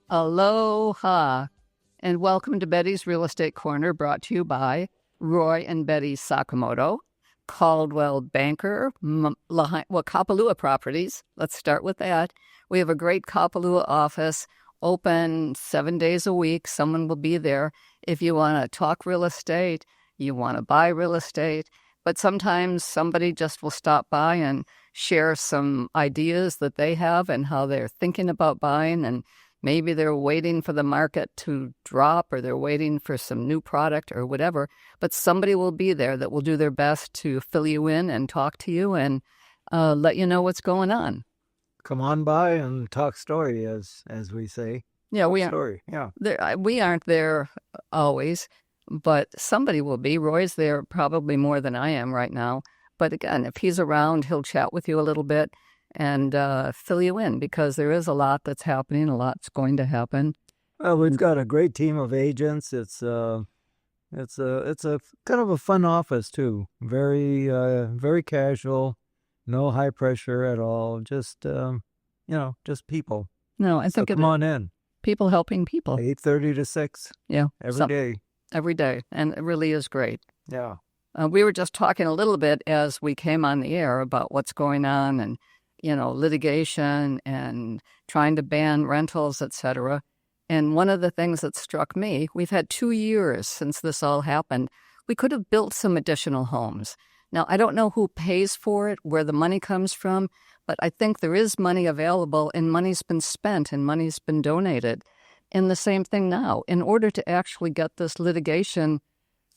Aloha, and welcome to Betty's Real Estate Corner, brought to you by Roy and Betty Sakamoto, Caldwell Banker, Kapalua Properties. Let's start with that. We have a great Kapalua office, open 7 days a week. Someone will be there. If you want to talk real estate, you want to buy real estate, but sometimes somebody just will stop by and share some ideas that they have and how they're thinking about buying, and maybe they're waiting for the market to drop or they're waiting for some new product or whatever, but somebody will be there that will do their best to fill you in and talk to you and let you know what's going on. Come on by and talk story, as we say. Yeah, we aren't there always, but somebody will be. Roy's there probably more than I am right now. But again, if he's around, he'll chat with you a little bit and fill you in, because there is a lot that's happening, a lot's going to happen. Well, we've got a great team of agents. It's a kind of a fun office too. Very casual, no high pressure at all. Just just people. No, I think come on in. People helping people. 8:30 to 6. Yeah, every day, and it really is great. Yeah. We were just talking a little bit as we came on the air about what's going on and, litigation and trying to ban rentals, etc. And one of the things that struck me, we've had 2 years since this all happened. We could have built some additional homes. Now, I don't know who pays for it, where the money comes from, but I think there is money available and money's been spent and money's been donated. And the same thing now. In order to actually get this litigation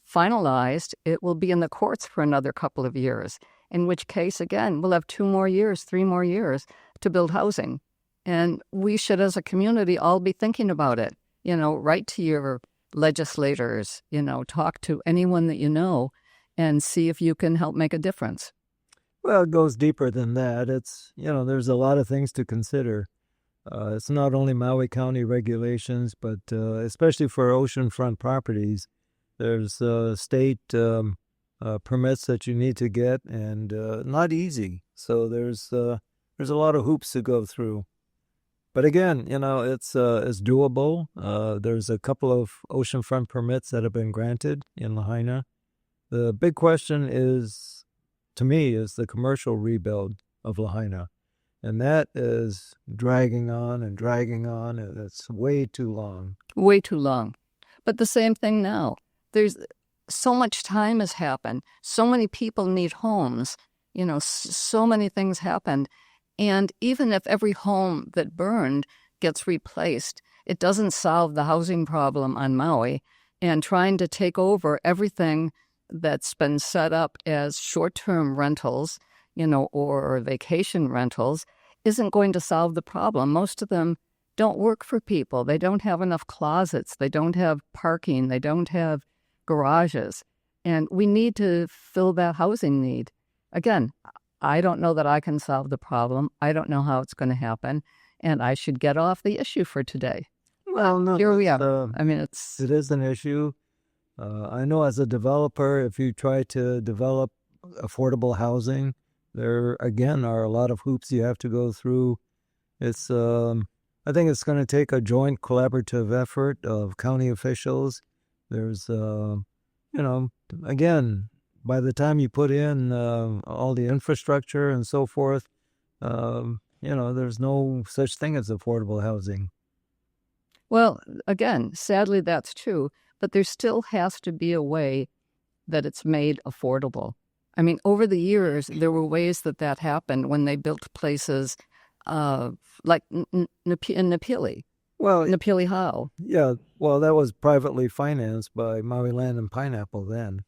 finalized, it will be in the courts for another couple of years, in which case, again, we'll have 2 more years, 3 more years to build housing. And we should, as a community, all be thinking about it. Write to your legislators, talk to anyone that you know and see if you can help make a difference. Well, it goes deeper than that. It's, there's a lot of things to consider. It's not only Maui County regulations, but especially for oceanfront properties, there's state permits that you need to get, and not easy. So there's a lot of hoops to go through. But again, it's doable. There's a couple of oceanfront permits that have been granted in Lahaina. The big question is, to me, is the commercial rebuild of Lahaina. And that is dragging on, and it's way too long. Way too long. But the same thing now. There's so much time has happened. So many people need homes. So many things happened. And even if every home that burned gets replaced, it doesn't solve the housing problem on Maui. And trying to take over everything that's been set up as short-term rentals, or vacation rentals, isn't going to solve the problem. Most of them don't work for people. They don't have enough closets. They don't have parking. They don't have garages. And we need to fill that housing need. Again, I don't know that I can solve the problem. I don't know how it's going to happen. And I should get off the issue for today. Well, no. Here we are. It is an issue. I know as a developer, if you try to develop affordable housing, there, again, are a lot of hoops you have to go through. It's, I think it's going to take a joint collaborative effort of county officials. There's, again, by the time you put in all the infrastructure and so forth, there's no such thing as affordable housing. Well, again, sadly, that's true, but there still has to be a way that it's made affordable. Over the years, there were ways that happened when they built places like in Napili. Well, Napili Hau. Yeah, well, that was privately financed by Maui Land and Pineapple then.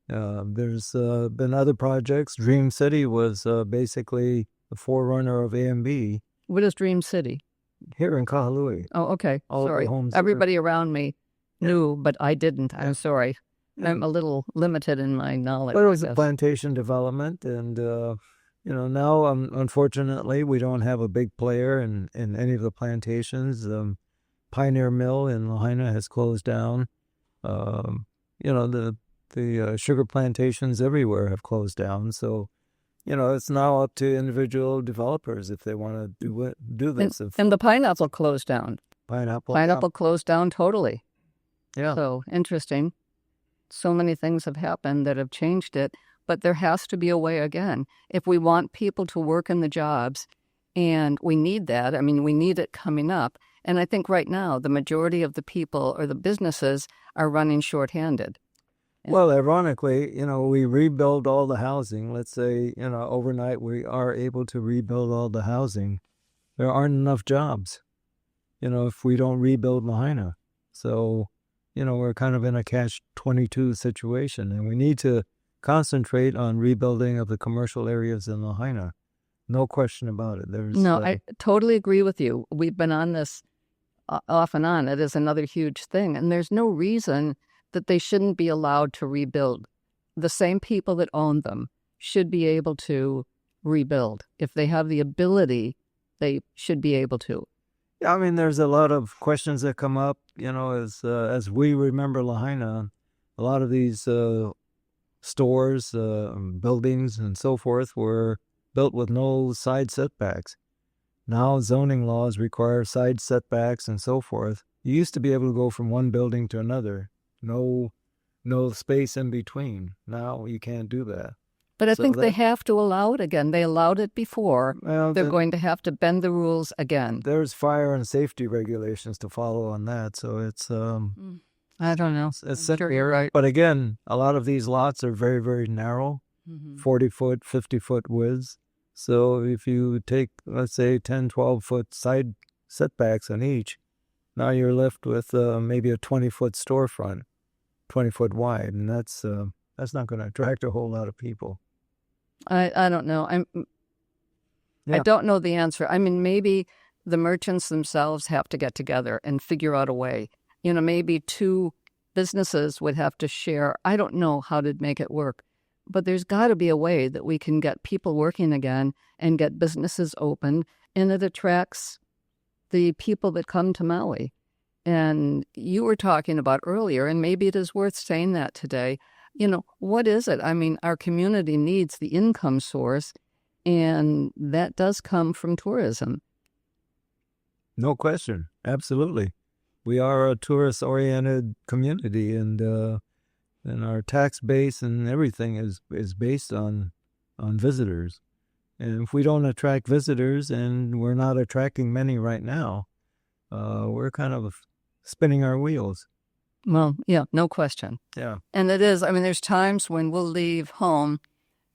There's been other projects. Dream City was basically the forerunner of A&B. What is Dream City? Here in Kahului. Oh, okay. Sorry. Everybody around me knew, but I didn't. I'm sorry. I'm a little limited in my knowledge. But it was a plantation development, and now unfortunately we don't have a big player in any of the plantations. Pioneer Mill in Lahaina has closed down. The sugar plantations everywhere have closed down. So, it's now up to individual developers if they want to do this. And the pineapple closed down. Pineapple closed down totally. Yeah. So interesting. So many things have happened that have changed it, but there has to be a way again. If we want people to work in the jobs, and we need that, I mean, we need it coming up. And I think right now, the majority of the people or the businesses are running shorthanded. Well, ironically, we rebuild all the housing. Let's say, overnight we are able to rebuild all the housing. There aren't enough jobs, if we don't rebuild Lahaina. So, we're kind of in a catch-22 situation, and we need to concentrate on rebuilding of the commercial areas in Lahaina. No question about it. I totally agree with you. We've been on this off and on. It is another huge thing, and there's no reason that they shouldn't be allowed to rebuild. The same people that own them should be able to rebuild. If they have the ability, they should be able to. Yeah, I mean, there's a lot of questions that come up, as we remember Lahaina, a lot of these stores, buildings, and so forth were built with no side setbacks. Now zoning laws require side setbacks and so forth. You used to be able to go from one building to another. No space in between. Now you can't do that. But I think they have to allow it again. They allowed it before. Well, they're going to have to bend the rules again. There's fire and safety regulations to follow on that. So it's I don't know. It's sure you're right. But again, a lot of these lots are very, very narrow, 40-foot, 50-foot widths. So if you take, let's say, 10, 12-foot side setbacks on each, now you're left with maybe a 20-foot storefront, 20-foot wide, and that's not going to attract a whole lot of people. I don't know. I don't know the answer. I mean, maybe the merchants themselves have to get together and figure out a way. Maybe two businesses would have to share. I don't know how to make it work, but there's got to be a way that we can get people working again and get businesses open, and it attracts the people that come to Maui. And you were talking about earlier, and maybe it is worth saying that today, what is it? I mean, our community needs the income source, and that does come from tourism. No question. Absolutely. We are a tourist-oriented community, and our tax base and everything is based on visitors. And if we don't attract visitors, and we're not attracting many right now, we're kind of spinning our wheels. Well, yeah, no question. Yeah. And it is, I mean, there's times when we'll leave home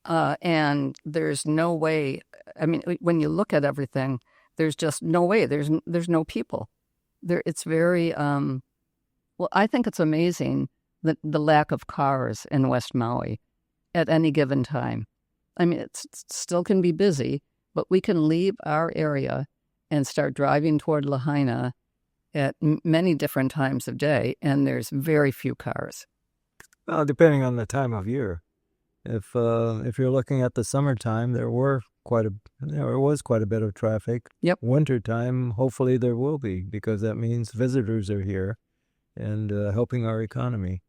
and there's no way, I mean, when you look at everything, there's just no way, there's no people. It's very, I think it's amazing the lack of cars in West Maui at any given time. I mean, it still can be busy, but we can leave our area and start driving toward Lahaina at many different times of day, and there's very few cars. Well, depending on the time of year. If you're looking at the summertime, there was quite a bit of traffic. Yep. Wintertime, hopefully there will be, because that means visitors are here and helping our economy.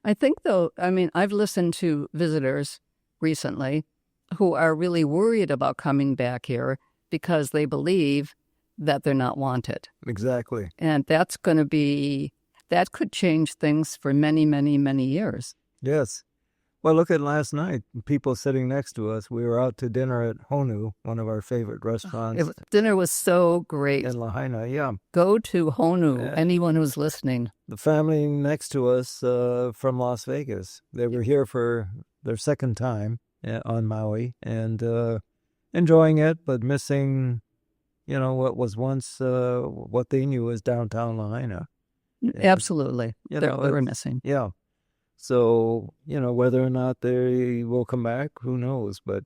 I think, though, I mean, I've listened to visitors recently who are really worried about coming back here because they believe that they're not wanted. Exactly. And that could change things for many, many, many years. Yes. Well, look at last night. People sitting next to us. We were out to dinner at Honu, one of our favorite restaurants. Dinner was so great. In Lahaina, yeah. Go to Honu, anyone who's listening. The family next to us from Las Vegas. They were here for their second time on Maui and enjoying it, but missing, what was once what they knew as downtown Lahaina. Absolutely. They were missing. Yeah. So, whether or not they will come back, who knows? But,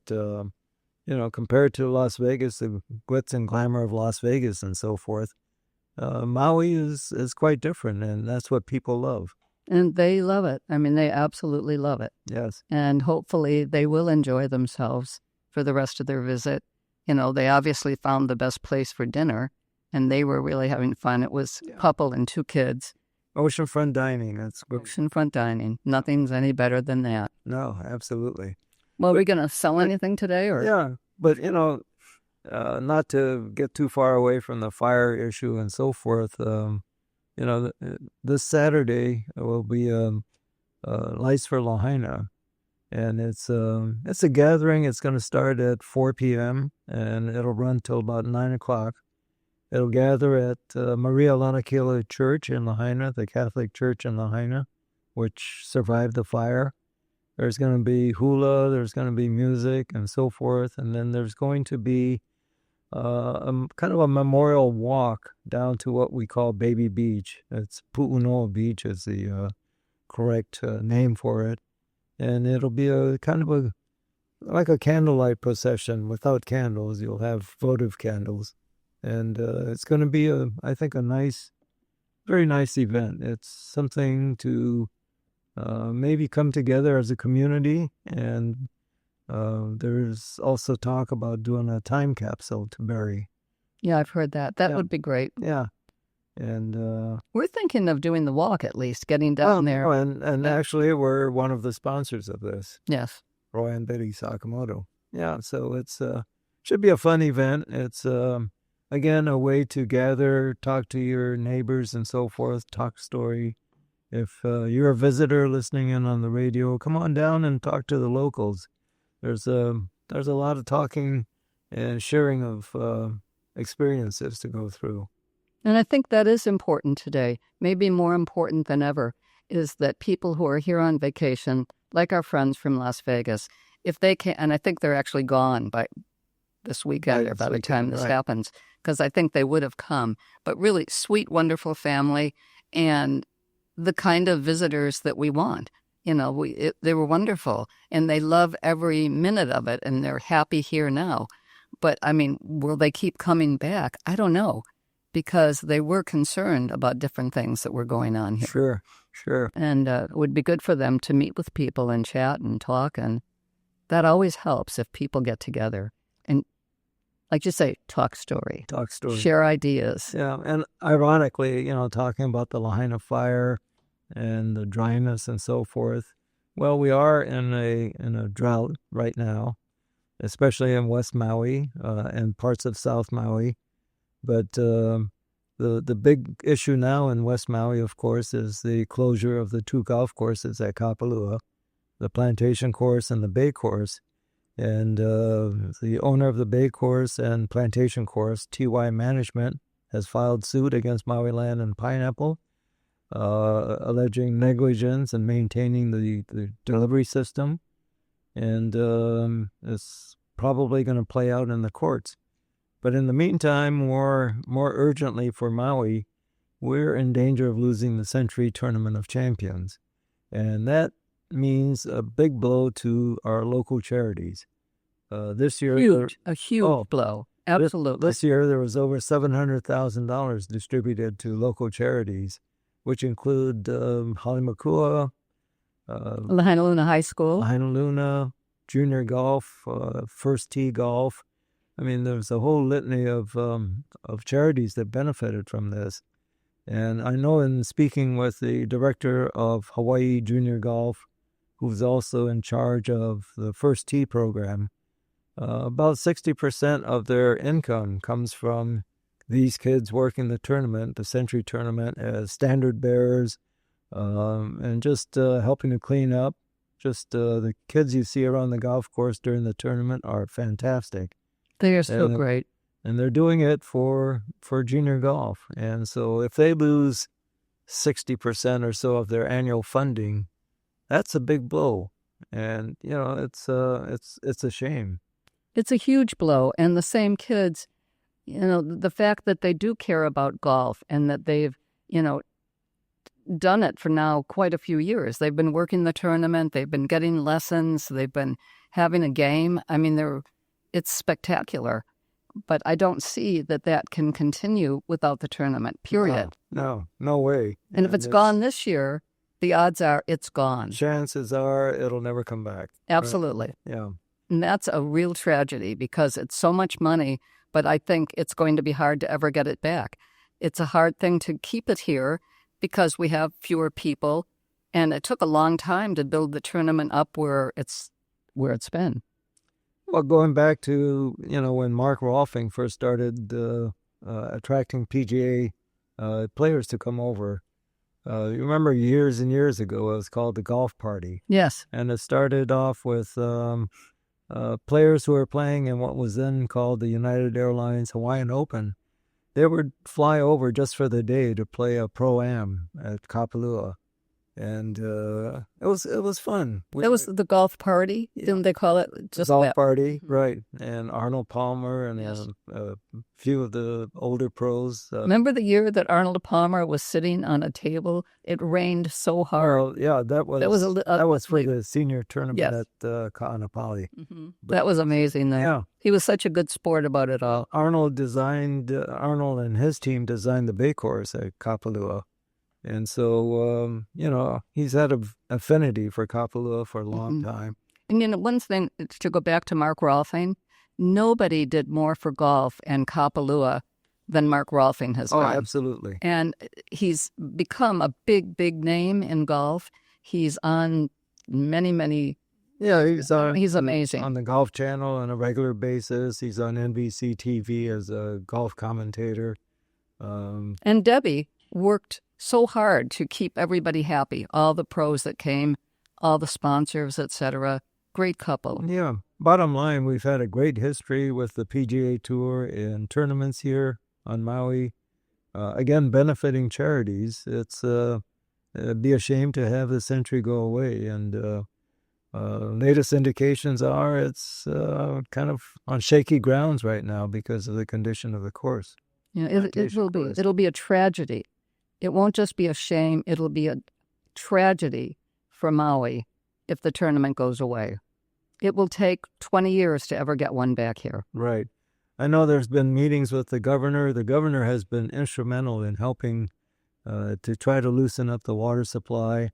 compared to Las Vegas, the glitz and glamour of Las Vegas and so forth, Maui is quite different, and that's what people love. And they love it. I mean, they absolutely love it. Yes. And hopefully they will enjoy themselves for the rest of their visit. They obviously found the best place for dinner, and they were really having fun. It was a couple and two kids. Oceanfront dining. That's good. Oceanfront dining. Nothing's any better than that. No, absolutely. Well, are we going to sell anything today? Or? Yeah, but, not to get too far away from the fire issue and so forth, this Saturday will be Lights for Lahaina. And it's a gathering. It's going to start at 4 p.m. and it'll run till about 9 o'clock. It'll gather at Maria Lanakila Church in Lahaina, the Catholic Church in Lahaina, which survived the fire. There's going to be hula, there's going to be music and so forth. And then there's going to be kind of a memorial walk down to what we call Baby Beach. It's Puʻunoa Beach is the correct name for it. And it'll be like a candlelight procession without candles. You'll have votive candles. And it's going to be, I think, a nice, very nice event. It's something to maybe come together as a community. And there's also talk about doing a time capsule to bury. Yeah, I've heard that. That would be great. Yeah. And we're thinking of doing the walk at least, getting down there. And actually, we're one of the sponsors of this. Yes. Roy and Betty Sakamoto. Yeah, so it's should be a fun event. It's again a way to gather, talk to your neighbors and so forth, talk story. If you're a visitor listening in on the radio, come on down and talk to the locals. There's a lot of talking and sharing of experiences to go through. And I think that is important today, maybe more important than ever, is that people who are here on vacation, like our friends from Las Vegas, if they can, and I think they're actually gone by this weekend or by the time this happens, because I think they would have come, but really sweet, wonderful family and the kind of visitors that we want. You know, they were wonderful and they love every minute of it and they're happy here now. But I mean, will they keep coming back? I don't know. Because they were concerned about different things that were going on here. Sure. And it would be good for them to meet with people and chat and talk. And that always helps if people get together. And like you say, talk story. Share ideas. Yeah, and ironically, talking about the Lahaina fire and the dryness and so forth, well, we are in a drought right now, especially in West Maui and parts of South Maui. But the big issue now in West Maui, of course, is the closure of the two golf courses at Kapalua, the Plantation Course and the Bay Course. And the owner of the Bay Course and Plantation Course, TY Management, has filed suit against Maui Land and Pineapple, alleging negligence in maintaining the delivery system. And it's probably going to play out in the courts. But in the meantime, more urgently for Maui, we're in danger of losing the Sentry Tournament of Champions. And that means a big blow to our local charities. This year... A huge blow. Absolutely. This year, there was over $700,000 distributed to local charities, which include Halimakua, Lahaina Luna High School, Lahaina Luna, Junior Golf, First Tee Golf. I mean, there's a whole litany of charities that benefited from this. And I know in speaking with the director of Hawaii Junior Golf, who's also in charge of the First Tee program, about 60% of their income comes from these kids working the tournament, the Sentry Tournament, as standard bearers, and just helping to clean up. Just the kids you see around the golf course during the tournament are fantastic. They are so great. And they're doing it for junior golf. And so if they lose 60% or so of their annual funding, that's a big blow. And, it's a shame. It's a huge blow. And the same kids, the fact that they do care about golf and that they've, done it for now quite a few years. They've been working the tournament. They've been getting lessons. They've been having a game. I mean, it's spectacular, but I don't see that can continue without the tournament, period. No way. And if it's gone this year, the odds are it's gone. Chances are it'll never come back. Absolutely. Right? Yeah. And that's a real tragedy because it's so much money, but I think it's going to be hard to ever get it back. It's a hard thing to keep it here because we have fewer people, and it took a long time to build the tournament up where it's been. Well, going back to, when Mark Rolfing first started attracting PGA players to come over, you remember years and years ago, it was called the Golf Party. Yes. And it started off with players who were playing in what was then called the United Airlines Hawaiian Open. They would fly over just for the day to play a Pro-Am at Kapalua. And it was fun. That was the golf party, didn't they call it? Just golf that. party, right? And Arnold Palmer and Yes. a few of the older pros. Remember the year that Arnold Palmer was sitting on a table? It rained so hard. Well, yeah, that was for the senior tournament Yes. at Ka'anapali. That was amazing. Yeah. He was such a good sport about it all. Arnold and his team designed the bay course at Kapalua. And so, he's had an affinity for Kapalua for a long time. And one thing, to go back to Mark Rolfing, nobody did more for golf and Kapalua than Mark Rolfing has done. Oh, absolutely. And he's become a big, big name in golf. He's on many. Yeah, he's amazing. On the Golf Channel on a regular basis. He's on NBC TV as a golf commentator. And Debbie worked so hard to keep everybody happy. All the pros that came, all the sponsors, etc. Great couple. Yeah. Bottom line, we've had a great history with the PGA Tour in tournaments here on Maui. Again, benefiting charities. It'd be a shame to have the Sentry go away. And latest indications are it's kind of on shaky grounds right now because of the condition of the course. Yeah, it'll be a tragedy. It won't just be a shame. It'll be a tragedy for Maui if the tournament goes away. It will take 20 years to ever get one back here. Right. I know there's been meetings with the governor. The governor has been instrumental in helping to try to loosen up the water supply.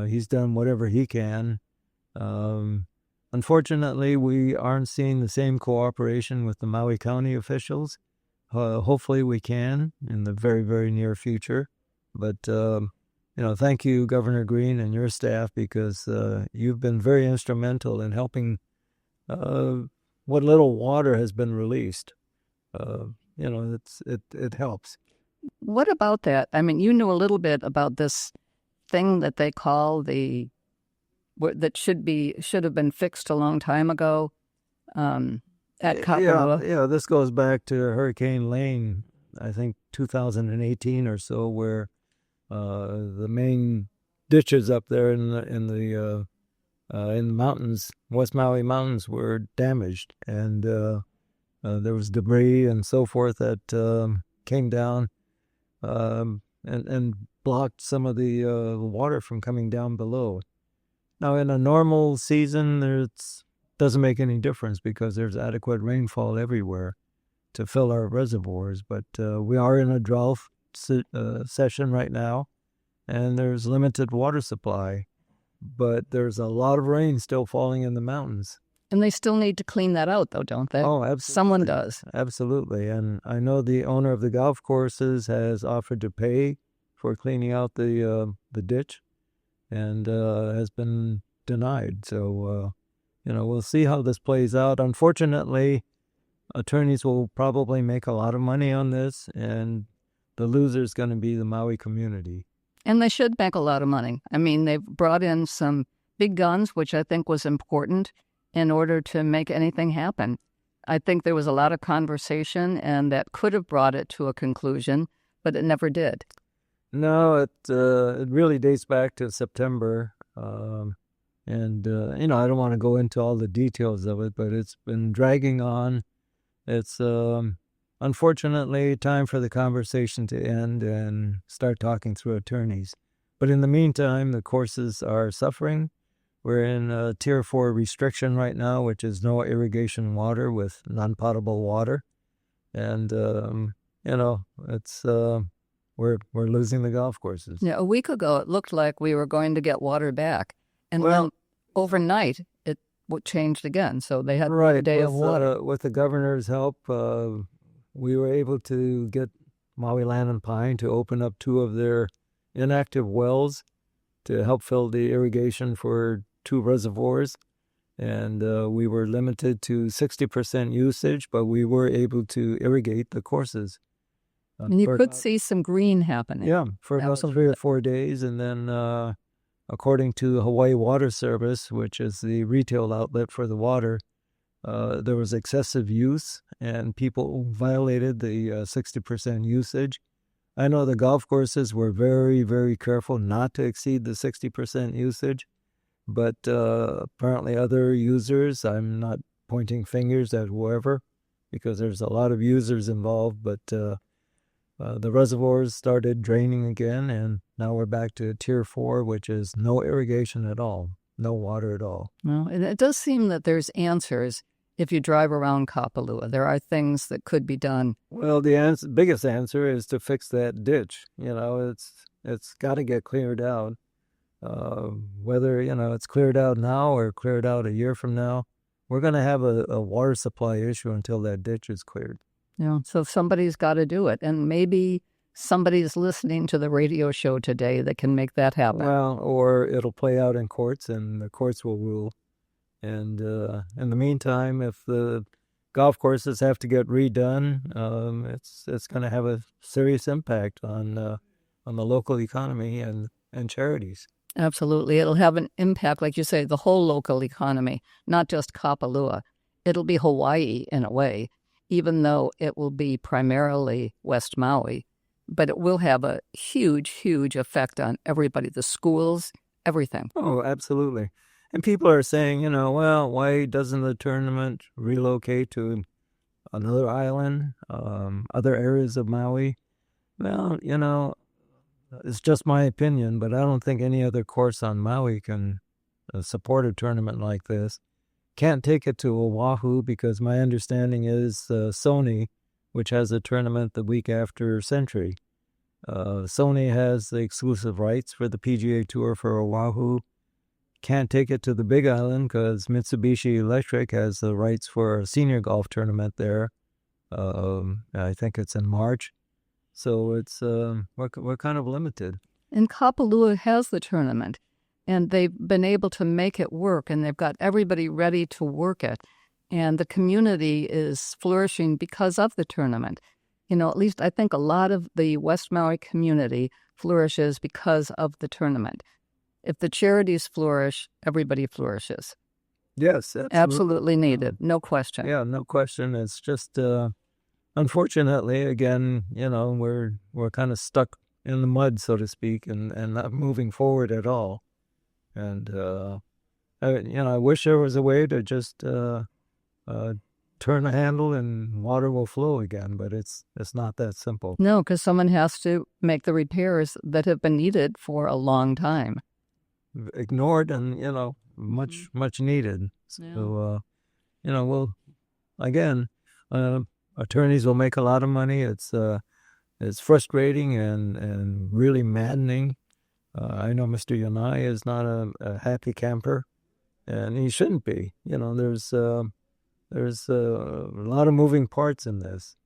He's done whatever he can. Unfortunately, we aren't seeing the same cooperation with the Maui County officials. Hopefully we can in the very, very near future. But, thank you, Governor Green, and your staff, because you've been very instrumental in helping what little water has been released. It helps. What about that? I mean, you knew a little bit about this thing that they call that should have been fixed a long time ago. At Kapalua. Yeah, this goes back to Hurricane Lane, I think 2018 or so, where the main ditches up there in the mountains, West Maui mountains, were damaged, and there was debris and so forth that came down and blocked some of the water from coming down below. Now, in a normal season, doesn't make any difference because there's adequate rainfall everywhere to fill our reservoirs. But we are in a drought session right now, and there's limited water supply. But there's a lot of rain still falling in the mountains. And they still need to clean that out, though, don't they? Oh, absolutely. Someone does. Absolutely. And I know the owner of the golf courses has offered to pay for cleaning out the ditch and has been denied. So, we'll see how this plays out. Unfortunately, attorneys will probably make a lot of money on this, and the loser is going to be the Maui community. And they should make a lot of money. I mean, they've brought in some big guns, which I think was important in order to make anything happen. I think there was a lot of conversation, and that could have brought it to a conclusion, but it never did. No, it really dates back to September. And, I don't want to go into all the details of it, but it's been dragging on. It's unfortunately time for the conversation to end and start talking through attorneys. But in the meantime, the courses are suffering. We're in a Tier 4 restriction right now, which is no irrigation water with non-potable water. And, it's we're losing the golf courses. Yeah, a week ago, it looked like we were going to get water back. And then overnight, it changed again. So they had a day of water. With the governor's help, we were able to get Maui Land and Pine to open up 2 of their inactive wells to help fill the irrigation for 2 reservoirs. and we were limited to 60% usage, but we were able to irrigate the courses. And you could see some green happening. Yeah, for about 3 or 4 days, and then according to Hawaii Water Service, which is the retail outlet for the water, there was excessive use, and people violated the 60% usage. I know the golf courses were very, very careful not to exceed the 60% usage, but apparently other users, I'm not pointing fingers at whoever, because there's a lot of users involved, but the reservoirs started draining again, and now we're back to Tier 4, which is no irrigation at all, no water at all. Well, it does seem that there's answers if you drive around Kapalua. There are things that could be done. Well, the biggest answer is to fix that ditch. It's got to get cleared out. Whether, it's cleared out now or cleared out a year from now, we're going to have a water supply issue until that ditch is cleared. Yeah, so somebody's got to do it. And maybe somebody's listening to the radio show today that can make that happen. Well, or it'll play out in courts, and the courts will rule. And in the meantime, if the golf courses have to get redone, it's going to have a serious impact on the local economy and charities. Absolutely. It'll have an impact, like you say, the whole local economy, not just Kapalua. It'll be Hawaii in a way, even though it will be primarily West Maui. But it will have a huge, huge effect on everybody, the schools, everything. Oh, absolutely. And people are saying, well, why doesn't the tournament relocate to another island, other areas of Maui? Well, it's just my opinion, but I don't think any other course on Maui can support a tournament like this. Can't take it to Oahu because my understanding is Sony, which has a tournament the week after Sentry. Sony has the exclusive rights for the PGA Tour for Oahu. Can't take it to the Big Island because Mitsubishi Electric has the rights for a senior golf tournament there. I think it's in March. So it's we're kind of limited. And Kapalua has the tournament, and they've been able to make it work, and they've got everybody ready to work it. And the community is flourishing because of the tournament. At least I think a lot of the West Maui community flourishes because of the tournament. If the charities flourish, everybody flourishes. Yes, absolutely needed, no question. Yeah, no question. It's just unfortunately, again, we're kind of stuck in the mud, so to speak, and not moving forward at all. And I wish there was a way to just turn a handle and water will flow again, but it's not that simple. No, because someone has to make the repairs that have been needed for a long time. Ignored and, much needed. So, we'll, again, attorneys will make a lot of money. It's frustrating and really maddening. I know Mr. Yanai is not a happy camper, and he shouldn't be. There's a lot of moving parts in this.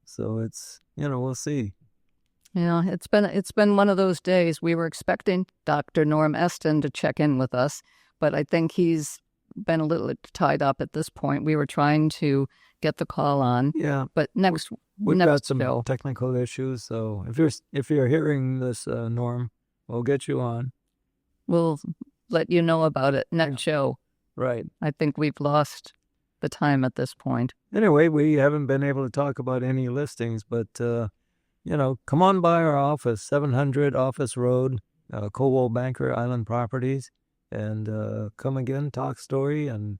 So it's, we'll see. Yeah, it's been one of those days. We were expecting Dr. Norm Eston to check in with us, but I think he's been a little tied up at this point. We were trying to get the call on. Yeah, but we've got some technical issues. So if you're hearing this, Norm, we'll get you on. We'll let you know about it next show. Right. I think we've lost the time at this point. Anyway, we haven't been able to talk about any listings, but come on by our office, 700 Office Road, Coldwell Banker Island Properties, and come again, talk story, and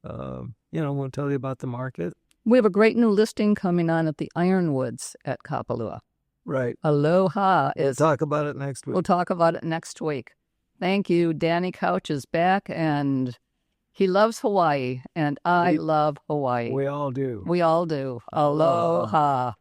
we'll tell you about the market. We have a great new listing coming on at the Ironwoods at Kapalua. Right. Aloha is... We'll talk about it next week. We'll talk about it next week. Thank you. Danny Couch is back, and he loves Hawaii, and I love Hawaii. We all do. We all do. Aloha.